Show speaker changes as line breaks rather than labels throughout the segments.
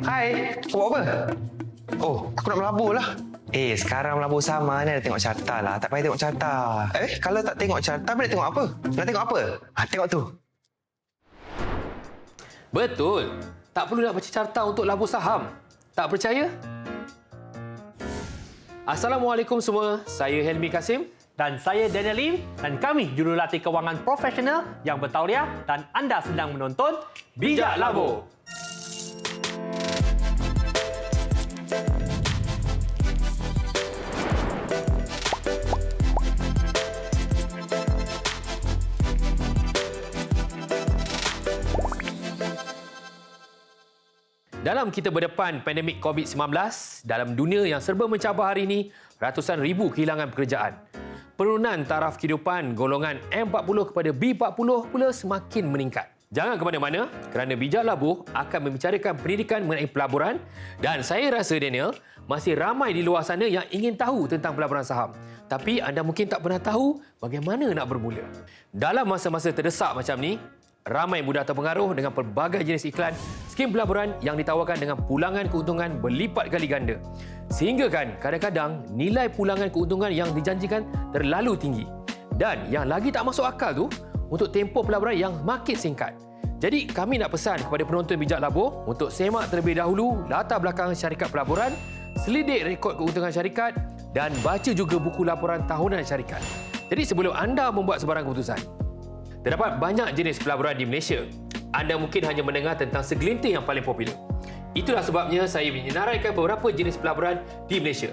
Hai, kau buat apa? Oh, aku nak melabur lah. Sekarang melabur sama ni, nak tengok carta lah. Tak payah tengok carta. Kalau tak tengok carta, nak tengok apa? Nak tengok apa? Tengok tu.
Betul. Tak perlu nak baca carta untuk labur saham. Tak percaya? Assalamualaikum semua. Saya Helmi Kasim.
Dan saya Daniel Lim dan kami jurulatih kewangan profesional yang bertauliah dan anda sedang menonton Bijak Labur.
Dalam kita berdepan pandemik COVID-19, dalam dunia yang serba mencabar hari ini, ratusan ribu kehilangan pekerjaan. Penurunan taraf kehidupan golongan M40 kepada B40 pula semakin meningkat. Jangan ke mana-mana kerana Bijak Labur akan membicarakan pendidikan mengenai pelaburan dan saya rasa, Daniel, masih ramai di luar sana yang ingin tahu tentang pelaburan saham. Tapi anda mungkin tak pernah tahu bagaimana nak bermula. Dalam masa-masa terdesak macam ni, ramai mudah terpengaruh dengan pelbagai jenis iklan skim pelaburan yang ditawarkan dengan pulangan keuntungan berlipat kali ganda. Sehingga kan kadang-kadang nilai pulangan keuntungan yang dijanjikan terlalu tinggi. Dan yang lagi tak masuk akal tu, untuk tempoh pelaburan yang makin singkat. Jadi kami nak pesan kepada penonton Bijak Labur untuk semak terlebih dahulu latar belakang syarikat pelaburan, selidik rekod keuntungan syarikat dan baca juga buku laporan tahunan syarikat. Jadi sebelum anda membuat sebarang keputusan, terdapat banyak jenis pelaburan di Malaysia. Anda mungkin hanya mendengar tentang segelintir yang paling popular. Itulah sebabnya saya menyenaraikan beberapa jenis pelaburan di Malaysia.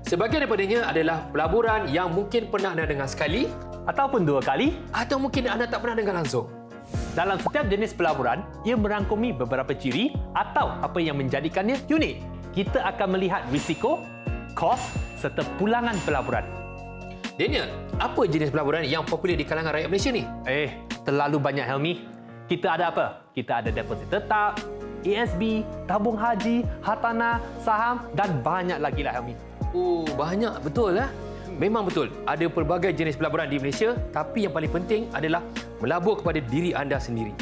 Sebahagian daripadanya adalah pelaburan yang mungkin pernah anda dengar sekali
Ataupun 2 kali.
atau mungkin anda tak pernah dengar langsung.
Dalam setiap jenis pelaburan, ia merangkumi beberapa ciri atau apa yang menjadikannya unik. Kita akan melihat risiko, kos serta pulangan pelaburan.
Daniel, apa jenis pelaburan yang popular di kalangan rakyat Malaysia ni?
Terlalu banyak, Helmi. Kita ada apa? Kita ada deposit tetap, ASB, tabung haji, hartanah, saham dan banyak lagi lah, Helmi.
Oh, banyak betul lah. Memang betul, ada pelbagai jenis pelaburan di Malaysia, tapi yang paling penting adalah melabur kepada diri anda sendiri.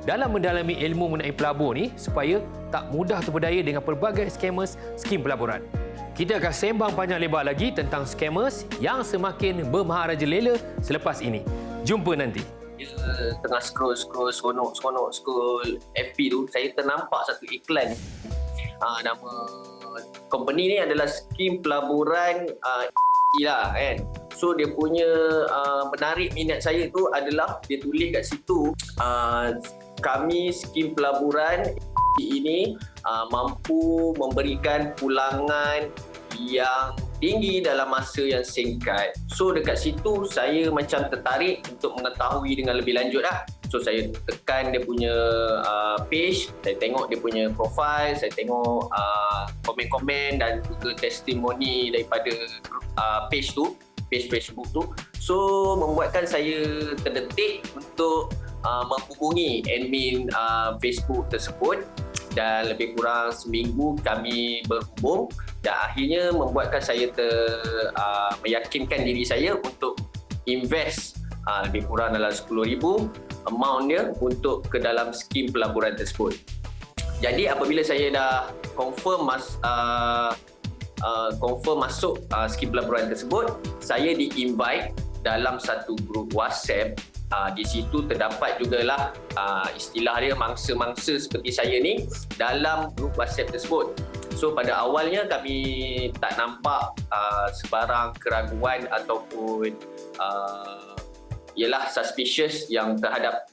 Dalam mendalami ilmu mengenai pelabur ni, supaya tak mudah terpedaya dengan pelbagai scammers skim pelaburan. Kita akan sembang panjang lebar lagi tentang scammers yang semakin bermaharajalela selepas ini. Jumpa nanti.
Dia tengah scroll FB tu, saya ternampak satu iklan. Nama company ni adalah skim pelaburan lah kan. So dia punya menarik minat saya tu adalah dia tulis kat situ, kami skim pelaburan ini mampu memberikan pulangan yang tinggi dalam masa yang singkat. So dekat situ saya macam tertarik untuk mengetahui dengan lebih lanjut lah. So saya tekan dia punya page, saya tengok dia punya profile, saya tengok komen-komen dan juga testimoni daripada page tu, page Facebook tu. So membuatkan saya terdetik untuk menghubungi admin Facebook tersebut dan lebih kurang seminggu kami berhubung dan akhirnya membuatkan saya meyakinkan diri saya untuk invest lebih kurang dalam 10,000 amount dia untuk ke dalam skim pelaburan tersebut. Jadi apabila saya dah confirm masuk skim pelaburan tersebut, saya di-invite dalam satu grup WhatsApp. Di situ terdapat jugalah istilah dia mangsa-mangsa seperti saya ni dalam grup WhatsApp tersebut. So pada awalnya kami tak nampak sebarang keraguan ataupun ialah suspicious yang terhadap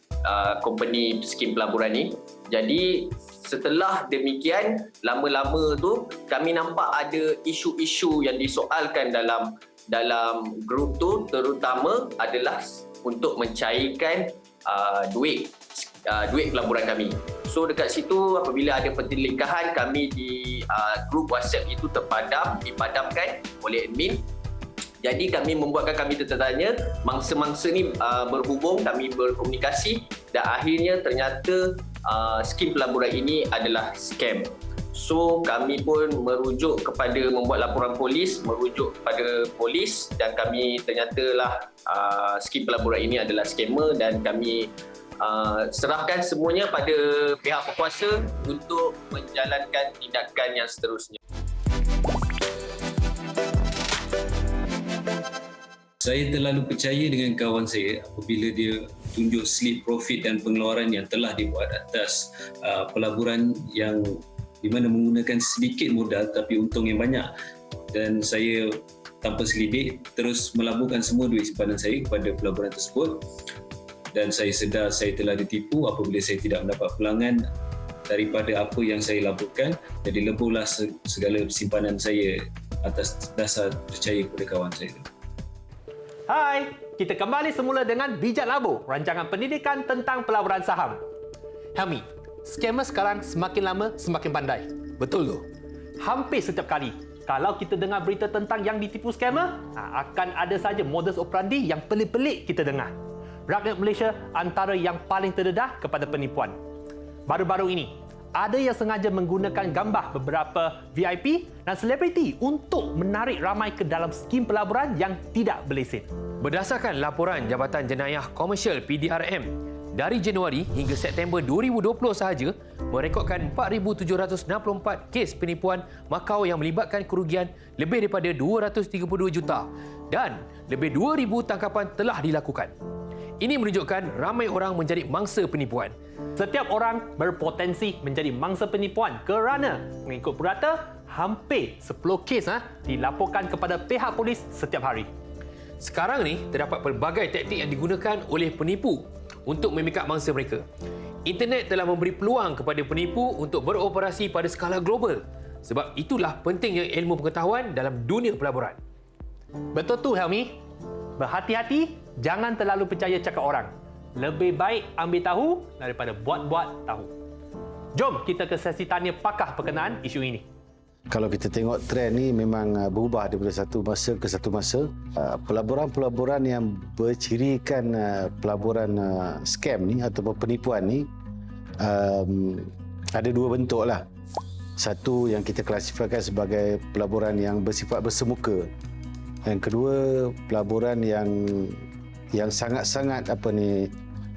company skim pelaburan ni. Jadi setelah demikian, lama-lama tu kami nampak ada isu-isu yang disoalkan dalam grup tu, terutama adalah untuk mencairkan duit pelaburan kami. So dekat situ apabila ada pertelingkahan, kami di grup WhatsApp itu dipadamkan oleh admin. Jadi kami membuatkan kami tertanya, mangsa-mangsa ni berhubung, kami berkomunikasi dan akhirnya ternyata skim pelaburan ini adalah scam. So kami pun merujuk kepada membuat laporan polis, merujuk kepada polis dan kami ternyatalah skim pelaburan ini adalah skamer dan kami serahkan semuanya pada pihak berkuasa untuk menjalankan tindakan yang seterusnya.
Saya terlalu percaya dengan kawan saya apabila dia tunjuk slip profit dan pengeluaran yang telah dibuat atas pelaburan yang di mana menggunakan sedikit modal tapi untung yang banyak. Dan saya tanpa selidik terus melaburkan semua duit simpanan saya kepada pelaburan tersebut. Dan saya sedar saya telah ditipu apabila saya tidak mendapat pulangan daripada apa yang saya laburkan. Jadi lebuhlah segala simpanan saya atas dasar percaya kepada kawan saya itu.
Hai, kita kembali semula dengan Bijak Labur, rancangan pendidikan tentang pelaburan saham. Helmi, skamer sekarang semakin lama semakin pandai.
Betul tu.
Hampir setiap kali, kalau kita dengar berita tentang yang ditipu skamer, akan ada saja modus operandi yang pelik-pelik kita dengar. Rakyat Malaysia antara yang paling terdedah kepada penipuan. Baru-baru ini, ada yang sengaja menggunakan gambar beberapa VIP dan selebriti untuk menarik ramai ke dalam skim pelaburan yang tidak berlesen.
Berdasarkan laporan Jabatan Jenayah Komersial PDRM, dari Januari hingga September 2020 sahaja merekodkan 4,764 kes penipuan makau yang melibatkan kerugian lebih daripada 232 juta dan lebih 2,000 tangkapan telah dilakukan. Ini menunjukkan ramai orang menjadi mangsa penipuan.
Setiap orang berpotensi menjadi mangsa penipuan kerana mengikut purata, hampir 10 kes dilaporkan kepada pihak polis setiap hari.
Sekarang ni terdapat pelbagai taktik yang digunakan oleh penipu untuk memikat mangsa mereka. Internet telah memberi peluang kepada penipu untuk beroperasi pada skala global. Sebab itulah pentingnya ilmu pengetahuan dalam dunia pelaburan.
Betul tu Helmi. Berhati-hati, jangan terlalu percaya cakap orang. Lebih baik ambil tahu daripada buat-buat tahu. Jom kita ke sesi tanya pakar berkenaan isu ini.
Kalau kita tengok trend ni memang berubah daripada satu masa ke satu masa. Pelaburan-pelaburan yang bercirikan pelaburan scam ni ataupun penipuan ni ada dua bentuk lah. Satu yang kita klasifikasikan sebagai pelaburan yang bersifat bersemuka. Yang kedua, pelaburan yang sangat-sangat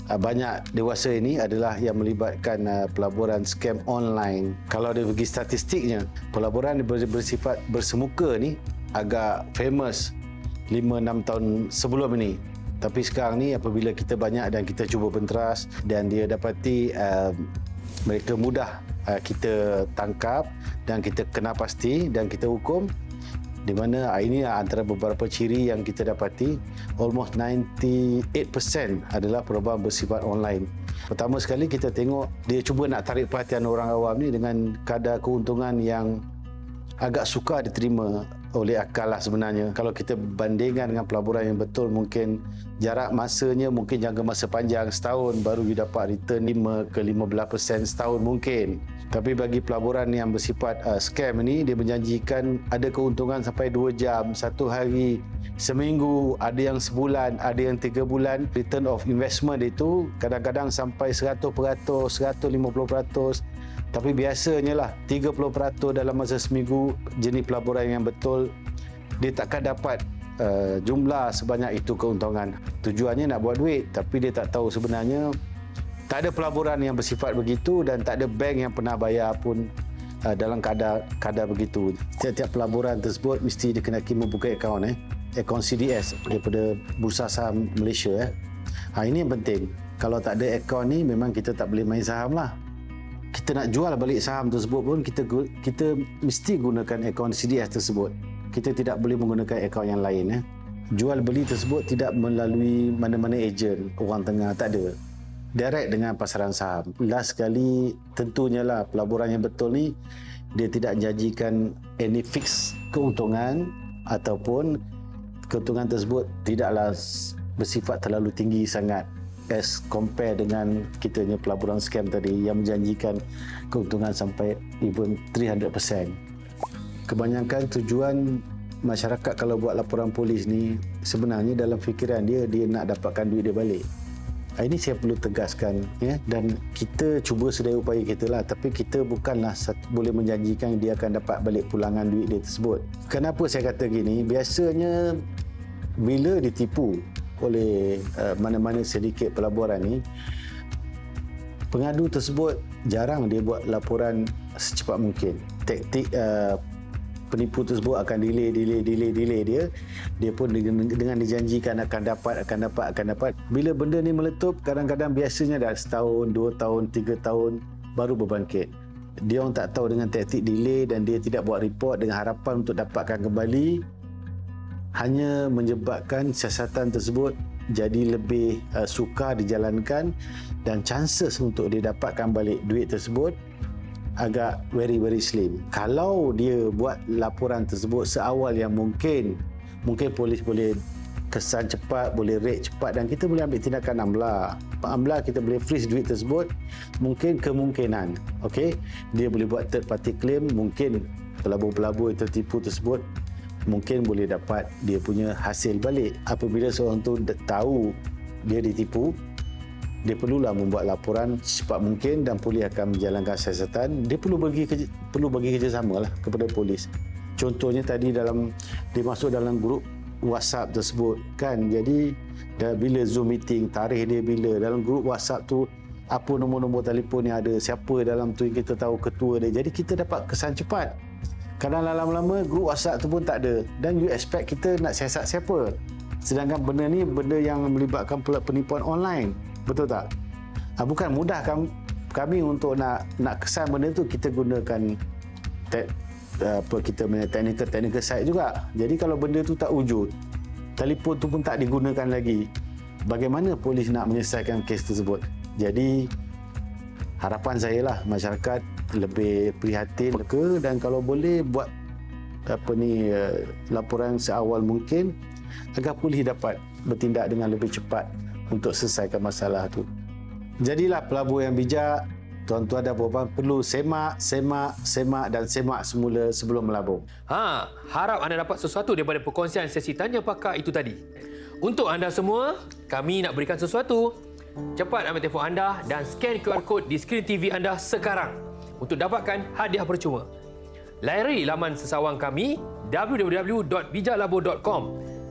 banyak dewasa ini adalah yang melibatkan pelaburan scam online. Kalau dari segi statistiknya, pelaburan yang bersifat bersemuka ni agak famous 5-6 tahun sebelum ini. Tapi sekarang ni apabila kita banyak dan kita cuba penteras dan dia dapati mereka mudah kita tangkap dan kita kenal pasti dan kita hukum, di mana ini antara beberapa ciri yang kita dapati. Almost 98% adalah perlombaan bersifat online. Pertama sekali kita tengok dia cuba nak tarik perhatian orang awam ni dengan kadar keuntungan yang agak sukar diterima oleh akal lah sebenarnya. Kalau kita bandingkan dengan pelaburan yang betul, mungkin jarak masanya mungkin jangka masa panjang, setahun baru you dapat return 5 ke 15% setahun mungkin. Tapi bagi pelaburan yang bersifat scam ini, dia menjanjikan ada keuntungan sampai 2 jam, 1 hari, seminggu, ada yang sebulan, ada yang 3 bulan. Return of investment itu kadang-kadang sampai 100%, 150%. Tapi biasanya lah 30% dalam masa seminggu. Jenis pelaburan yang betul, dia takkan dapat jumlah sebanyak itu keuntungan. Tujuannya nak buat duit, tapi dia tak tahu sebenarnya tak ada pelaburan yang bersifat begitu dan tak ada bank yang pernah bayar pun dalam kadar begitu. Tiap-tiap pelaburan tersebut mesti dikenaki membuka akaun akaun CDS daripada Bursa Saham Malaysia. Ini yang penting. Kalau tak ada akaun ni memang kita tak boleh main saham lah. Kita nak jual balik saham tersebut pun kita mesti gunakan akaun CDS tersebut. Kita tidak boleh menggunakan akaun yang lain. Jual beli tersebut tidak melalui mana-mana ejen, orang tengah, tak ada. Direct dengan pasaran saham. Last sekali, tentunya lah pelaburan yang betul ni dia tidak janjikan any fix keuntungan ataupun keuntungan tersebut tidaklah bersifat terlalu tinggi sangat as compare dengan kitanya pelaburan scam tadi yang menjanjikan keuntungan sampai even 300%. Kebanyakan tujuan masyarakat kalau buat laporan polis ni sebenarnya dalam fikiran dia nak dapatkan duit dia balik. Ini saya perlu tegaskan ya, dan kita cuba sedaya upaya kita lah, tapi kita bukanlah boleh menjanjikan dia akan dapat balik pulangan duit dia tersebut. Kenapa saya kata gini? Biasanya bila ditipu oleh mana-mana syndicate pelaburan ni, pengadu tersebut jarang dia buat laporan secepat mungkin. Taktik penipu tersebut akan delay dia pun dengan dijanjikan akan dapat. Bila benda ni meletup, kadang-kadang biasanya dah setahun, 2 tahun, 3 tahun baru berbangkit. Dia orang tak tahu dengan taktik delay dan dia tidak buat report dengan harapan untuk dapatkan kembali, hanya menyebabkan siasatan tersebut jadi lebih sukar dijalankan dan chances untuk dia dapatkan balik duit tersebut agak very slim. Kalau dia buat laporan tersebut seawal yang mungkin polis boleh kesan cepat, boleh rate cepat dan kita boleh ambil tindakan AMLA, kita boleh freeze duit tersebut. Mungkin kemungkinan, okey, dia boleh buat third party claim, mungkin pelabur-pelabur yang tertipu tersebut mungkin boleh dapat dia punya hasil balik. Apabila seorang tu tahu dia ditipu, dia perlulah membuat laporan secepat mungkin dan polis akan menjalankan siasatan. Dia perlu bagi kerjasama lah kepada polis. Contohnya tadi dia masuk dalam grup WhatsApp tersebut kan. Jadi bila Zoom meeting, tarikh dia bila, dalam grup WhatsApp tu apa nombor-nombor telefon yang ada, siapa dalam tu yang kita tahu ketua dia. Jadi kita dapat kesan cepat. Kadang lama-lama grup WhatsApp tu pun tak ada dan you expect kita nak siasat siapa. Sedangkan benda ni benda yang melibatkan penipuan online. Betul tak? Bukan mudah kami untuk nak kesan benda tu, kita gunakan kita punya technical side juga. Jadi kalau benda tu tak wujud, telefon tu pun tak digunakan lagi, bagaimana polis nak menyelesaikan kes tersebut? Jadi harapan saya lah masyarakat lebih prihatin dan kalau boleh buat laporan seawal mungkin agar polis dapat bertindak dengan lebih cepat untuk selesaikan masalah tu. Jadilah pelabur yang bijak, tuan-tuan dan puan-puan, perlu semak dan semak semula sebelum melabur.
Harap anda dapat sesuatu daripada perkongsian sesi tanya pakar itu tadi. Untuk anda semua, kami nak berikan sesuatu. Cepat ambil telefon anda dan scan QR code di skrin TV anda sekarang untuk dapatkan hadiah percuma. Layari laman sesawang kami www.bijaklabur.com.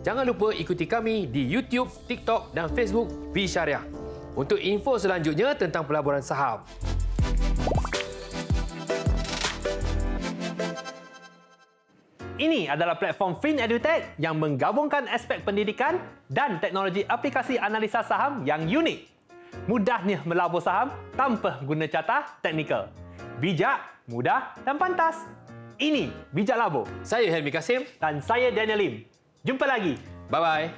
Jangan lupa ikuti kami di YouTube, TikTok dan Facebook B Syariah untuk info selanjutnya tentang pelaburan saham.
Ini adalah platform FinEduTech yang menggabungkan aspek pendidikan dan teknologi aplikasi analisa saham yang unik. Mudahnya melabur saham tanpa guna carta teknikal. Bijak, mudah dan pantas. Ini Bijak Labur.
Saya Helmi Kasim
Dan saya Daniel Lim. Jumpa lagi.
Bye-bye.